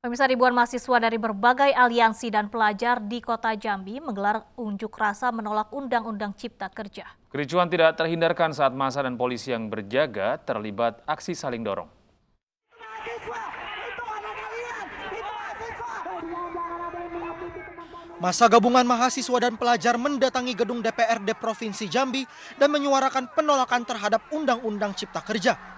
Pemirsa, ribuan mahasiswa dari berbagai aliansi dan pelajar di Kota Jambi menggelar unjuk rasa menolak Undang-Undang Cipta Kerja. Kericuhan tidak terhindarkan saat massa dan polisi yang berjaga terlibat aksi saling dorong. Massa gabungan mahasiswa dan pelajar mendatangi gedung DPRD Provinsi Jambi dan menyuarakan penolakan terhadap Undang-Undang Cipta Kerja.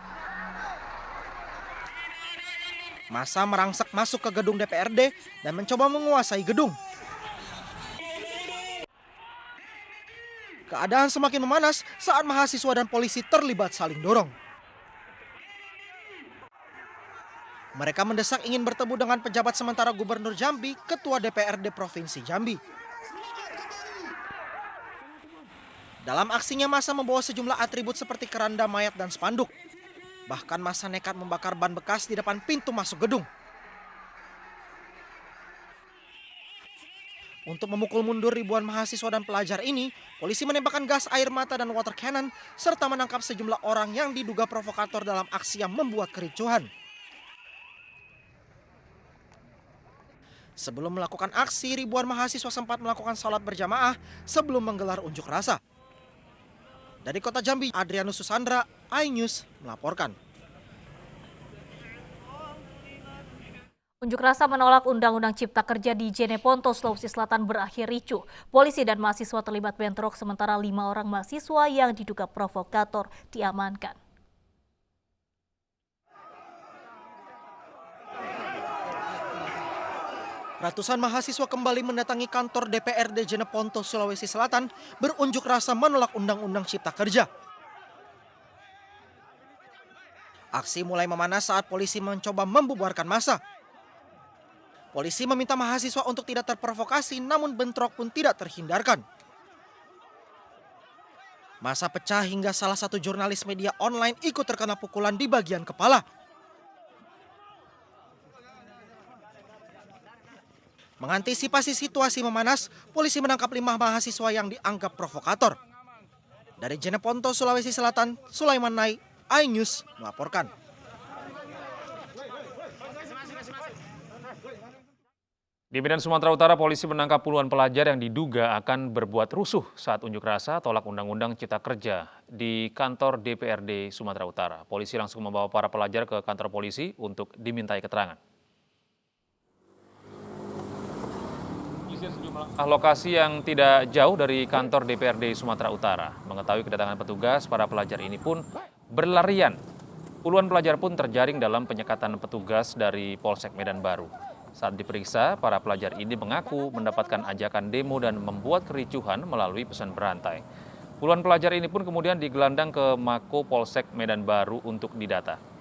Massa merangsek masuk ke gedung DPRD dan mencoba menguasai gedung. Keadaan semakin memanas saat mahasiswa dan polisi terlibat saling dorong. Mereka mendesak ingin bertemu dengan pejabat sementara Gubernur Jambi, Ketua DPRD Provinsi Jambi. Dalam aksinya, massa membawa sejumlah atribut seperti keranda mayat dan spanduk. Bahkan massa nekat membakar ban bekas di depan pintu masuk gedung. Untuk memukul mundur ribuan mahasiswa dan pelajar ini, polisi menembakkan gas air mata dan water cannon serta menangkap sejumlah orang yang diduga provokator dalam aksi yang membuat kericuhan. Sebelum melakukan aksi, ribuan mahasiswa sempat melakukan sholat berjamaah sebelum menggelar unjuk rasa. Dari Kota Jambi, Adrianus Susandra, iNews melaporkan. Unjuk rasa menolak Undang-Undang Cipta Kerja di Jeneponto, Sulawesi Selatan berakhir ricuh. Polisi dan mahasiswa terlibat bentrok sementara 5 orang mahasiswa yang diduga provokator diamankan. Ratusan mahasiswa kembali mendatangi kantor DPRD Jeneponto, Sulawesi Selatan berunjuk rasa menolak Undang-Undang Cipta Kerja. Aksi mulai memanas saat polisi mencoba membubarkan massa. Polisi meminta mahasiswa untuk tidak terprovokasi, namun bentrok pun tidak terhindarkan. Massa pecah hingga salah satu jurnalis media online ikut terkena pukulan di bagian kepala. Mengantisipasi situasi memanas, polisi menangkap 5 mahasiswa yang dianggap provokator. Dari Jeneponto, Sulawesi Selatan, Sulaiman Nai, iNews melaporkan. Di Medan, Sumatera Utara, polisi menangkap puluhan pelajar yang diduga akan berbuat rusuh saat unjuk rasa tolak Undang-Undang Cipta Kerja di kantor DPRD Sumatera Utara. Polisi langsung membawa para pelajar ke kantor polisi untuk dimintai keterangan. Sejumlah lokasi yang tidak jauh dari kantor DPRD Sumatera Utara. Mengetahui kedatangan petugas, para pelajar ini pun berlarian. Puluhan pelajar pun terjaring dalam penyekatan petugas dari Polsek Medan Baru. Saat diperiksa, para pelajar ini mengaku mendapatkan ajakan demo dan membuat kericuhan melalui pesan berantai. Puluhan pelajar ini pun kemudian digelandang ke Mako Polsek Medan Baru untuk didata.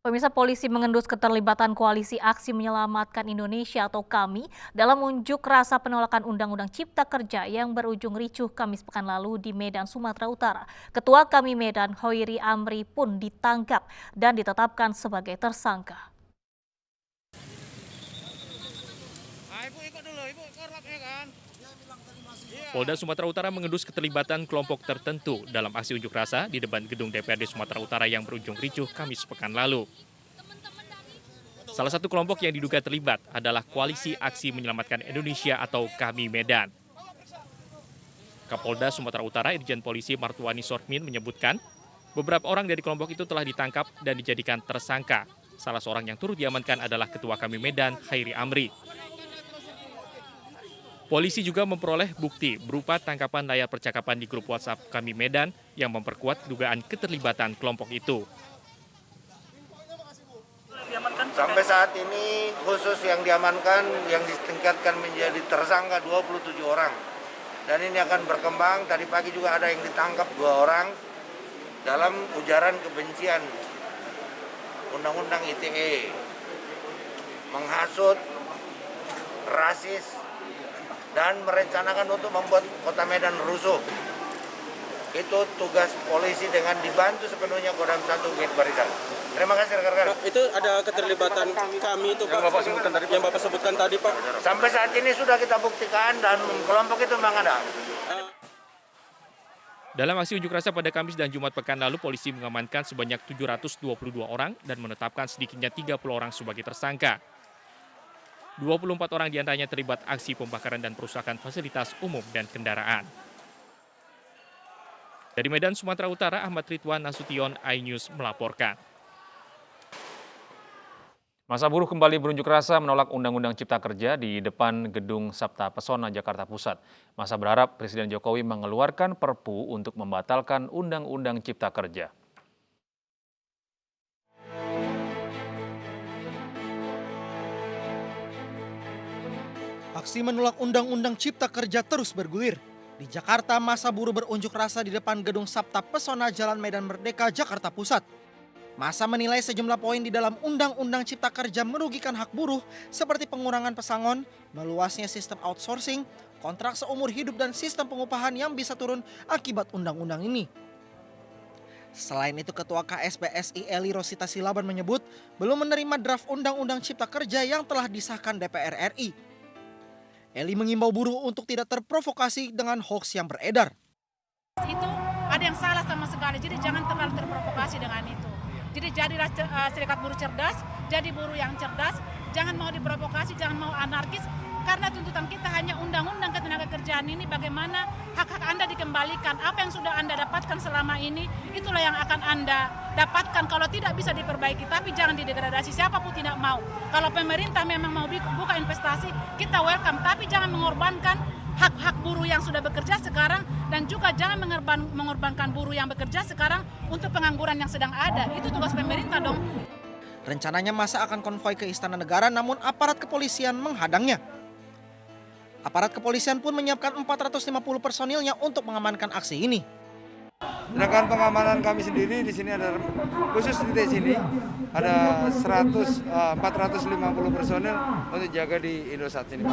Pemirsa, polisi mengendus keterlibatan Koalisi Aksi Menyelamatkan Indonesia atau KAMI dalam unjuk rasa penolakan Undang-Undang Cipta Kerja yang berujung ricuh Kamis pekan lalu di Medan, Sumatera Utara. Ketua KAMI Medan, Hoiri Amri pun ditangkap dan ditetapkan sebagai tersangka. Polda Sumatera Utara mengendus keterlibatan kelompok tertentu dalam aksi unjuk rasa di depan gedung DPRD Sumatera Utara yang berujung ricuh Kamis pekan lalu. Salah satu kelompok yang diduga terlibat adalah Koalisi Aksi Menyelamatkan Indonesia atau KAMI Medan. Kapolda Sumatera Utara Irjen Polisi Martuani Sormin menyebutkan beberapa orang dari kelompok itu telah ditangkap dan dijadikan tersangka. Salah seorang yang turut diamankan adalah Ketua KAMI Medan, Hoiri Amri. Polisi juga memperoleh bukti berupa tangkapan layar percakapan di grup WhatsApp KAMI Medan yang memperkuat dugaan keterlibatan kelompok itu. Sampai saat ini khusus yang diamankan yang ditingkatkan menjadi tersangka 27 orang. Dan ini akan berkembang, tadi pagi juga ada yang ditangkap 2 orang dalam ujaran kebencian Undang-Undang ITE, menghasut, rasis, dan merencanakan untuk membuat Kota Medan rusuh. Itu tugas polisi dengan dibantu sepenuhnya Kodam 1 Gate Barisan. Terima kasih rekan-rekan. itu ada keterlibatan kami itu Pak, yang Bapak sebutkan tadi Pak. Sampai saat ini sudah kita buktikan dan kelompok itu memang ada. Dalam aksi unjuk rasa pada Kamis dan Jumat pekan lalu, polisi mengamankan sebanyak 722 orang dan menetapkan sedikitnya 30 orang sebagai tersangka. 24 orang diantaranya terlibat aksi pembakaran dan perusakan fasilitas umum dan kendaraan. Dari Medan, Sumatera Utara, Ahmad Ridwan Nasution, iNews melaporkan. Masa buruh kembali berunjuk rasa menolak Undang-Undang Cipta Kerja di depan Gedung Sabta Pesona, Jakarta Pusat. Masa berharap Presiden Jokowi mengeluarkan Perpu untuk membatalkan Undang-Undang Cipta Kerja. Aksi menolak Undang-Undang Cipta Kerja terus bergulir. Di Jakarta, masa buruh berunjuk rasa di depan Gedung Sabta Pesona Jalan Medan Merdeka, Jakarta Pusat. Masa menilai sejumlah poin di dalam Undang-Undang Cipta Kerja merugikan hak buruh seperti pengurangan pesangon, meluasnya sistem outsourcing, kontrak seumur hidup dan sistem pengupahan yang bisa turun akibat undang-undang ini. Selain itu, Ketua KSPSI Eli Rosita Silaban menyebut belum menerima draft Undang-Undang Cipta Kerja yang telah disahkan DPR RI. Eli mengimbau buruh untuk tidak terprovokasi dengan hoaks yang beredar. Itu ada yang salah sama sekali, jadi jangan terlalu terprovokasi dengan itu. Jadi jadilah serikat buruh cerdas, jadi buruh yang cerdas, jangan mau diprovokasi, jangan mau anarkis, karena tuntutan kita hanya undang-undang ketenagakerjaan ini bagaimana hak-hak Anda dikembalikan, apa yang sudah Anda dapatkan selama ini, itulah yang akan Anda dapatkan kalau tidak bisa diperbaiki, tapi jangan didegradasi, siapapun tidak mau. Kalau pemerintah memang mau buka investasi, kita welcome, tapi jangan mengorbankan hak-hak buruh yang sudah bekerja sekarang dan juga jangan mengorbankan buruh yang bekerja sekarang untuk pengangguran yang sedang ada. Itu tugas pemerintah dong. Rencananya masa akan konvoi ke Istana Negara namun aparat kepolisian menghadangnya. Aparat kepolisian pun menyiapkan 450 personilnya untuk mengamankan aksi ini. Sedangkan pengamanan kami sendiri di sini ada khusus di sini ada 450 personil untuk jaga di Indosat sini.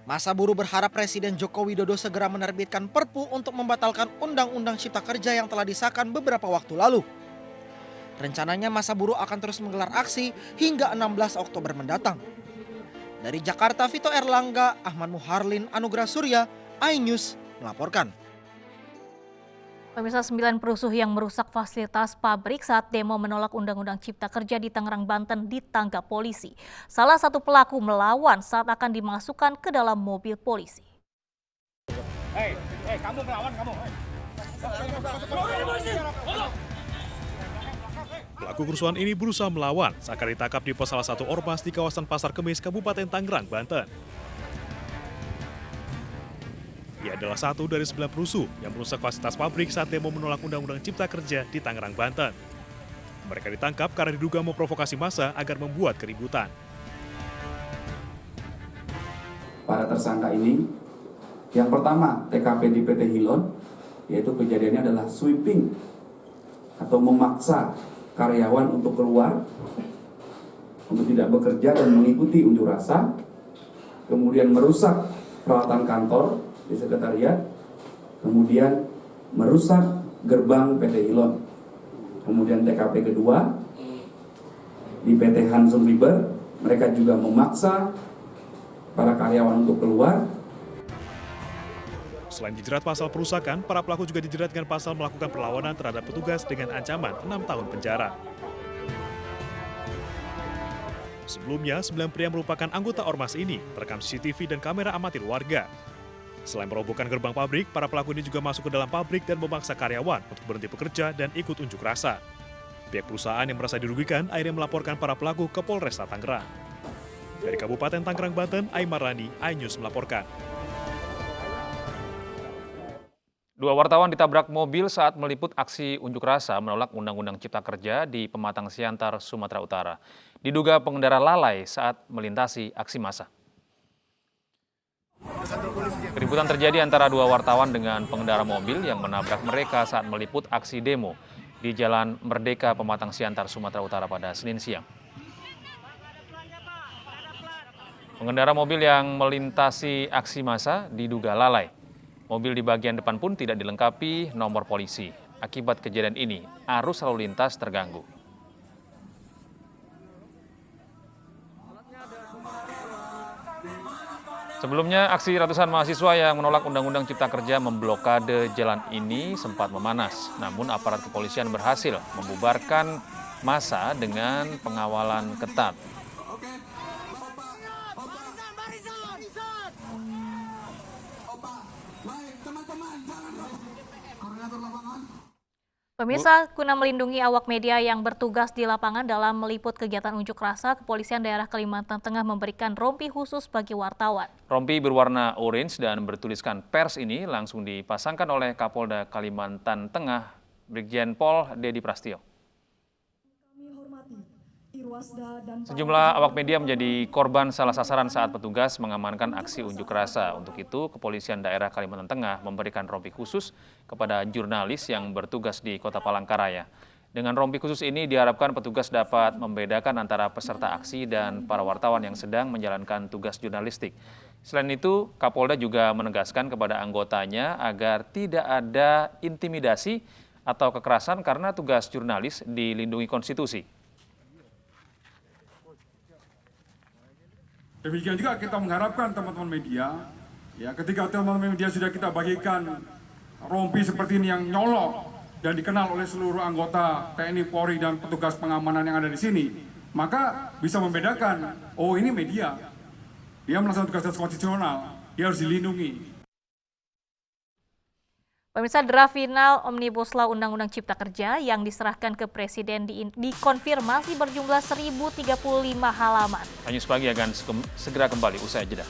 Masa buruh berharap Presiden Joko Widodo segera menerbitkan Perpu untuk membatalkan Undang-Undang Cipta Kerja yang telah disahkan beberapa waktu lalu. Rencananya masa buruh akan terus menggelar aksi hingga 16 Oktober mendatang. Dari Jakarta, Vito Erlangga, Ahmad Muharlin, Anugrah Surya, iNews melaporkan. Pemirsa, 9 perusuh yang merusak fasilitas pabrik saat demo menolak Undang-Undang Cipta Kerja di Tangerang, Banten ditangkap polisi. Salah satu pelaku melawan saat akan dimasukkan ke dalam mobil polisi. Kamu melawan kamu. Pelaku kerusuhan ini berusaha melawan saat ditangkap di pos salah satu ormas di kawasan Pasar Kemis, Kabupaten Tangerang, Banten. Ia adalah satu dari 9 perusuh yang merusak fasilitas pabrik saat demo menolak Undang-Undang Cipta Kerja di Tangerang, Banten. Mereka ditangkap karena diduga memprovokasi massa agar membuat keributan. Para tersangka ini, yang pertama TKP di PT Hilon, yaitu kejadiannya adalah sweeping atau memaksa karyawan untuk keluar, untuk tidak bekerja dan mengikuti unjuk rasa, kemudian merusak peralatan kantor di sekretariat, kemudian merusak gerbang PT Hilon. Kemudian TKP kedua di PT Hansum Riber, mereka juga memaksa para karyawan untuk keluar. Selain dijerat pasal perusakan, para pelaku juga dijerat dengan pasal melakukan perlawanan terhadap petugas dengan ancaman 6 tahun penjara. Sebelumnya, 9 pria merupakan anggota ormas ini terekam CCTV dan kamera amatir warga. Selain merobohkan gerbang pabrik, para pelaku ini juga masuk ke dalam pabrik dan memaksa karyawan untuk berhenti bekerja dan ikut unjuk rasa. Pihak perusahaan yang merasa dirugikan akhirnya melaporkan para pelaku ke Polresta Tangerang. Dari Kabupaten Tangerang, Banten, Aimar Rani, iNews melaporkan. 2 wartawan ditabrak mobil saat meliput aksi unjuk rasa menolak Undang-Undang Cipta Kerja di Pematang Siantar, Sumatera Utara. Diduga pengendara lalai saat melintasi aksi massa. Keributan terjadi antara 2 wartawan dengan pengendara mobil yang menabrak mereka saat meliput aksi demo di Jalan Merdeka, Pematang Siantar, Sumatera Utara pada Senin siang. Pengendara mobil yang melintasi aksi massa diduga lalai. Mobil di bagian depan pun tidak dilengkapi nomor polisi. Akibat kejadian ini, arus lalu lintas terganggu. Sebelumnya, aksi ratusan mahasiswa yang menolak Undang-Undang Cipta Kerja memblokade jalan ini sempat memanas. Namun aparat kepolisian berhasil membubarkan massa dengan pengawalan ketat. Pemirsa, guna melindungi awak media yang bertugas di lapangan dalam meliput kegiatan unjuk rasa, Kepolisian Daerah Kalimantan Tengah memberikan rompi khusus bagi wartawan. Rompi berwarna orange dan bertuliskan pers ini langsung dipasangkan oleh Kapolda Kalimantan Tengah, Brigjen Pol Dedi Prastio. Sejumlah awak media menjadi korban salah sasaran saat petugas mengamankan aksi unjuk rasa. Untuk itu, Kepolisian Daerah Kalimantan Tengah memberikan rompi khusus kepada jurnalis yang bertugas di Kota Palangkaraya. Dengan rompi khusus ini diharapkan petugas dapat membedakan antara peserta aksi dan para wartawan yang sedang menjalankan tugas jurnalistik. Selain itu, Kapolda juga menegaskan kepada anggotanya agar tidak ada intimidasi atau kekerasan karena tugas jurnalis dilindungi konstitusi. Demikian juga kita mengharapkan teman-teman media, ya ketika teman-teman media sudah kita bagikan rompi seperti ini yang nyolok dan dikenal oleh seluruh anggota TNI, Polri dan petugas pengamanan yang ada di sini, maka bisa membedakan, oh ini media, dia melaksanakan tugas konstitusional, dia harus dilindungi. Pemirsa, draft final Omnibus Law Undang-Undang Cipta Kerja yang diserahkan ke Presiden dikonfirmasi berjumlah 1035 halaman. News Pagi akan segera kembali usai jeda.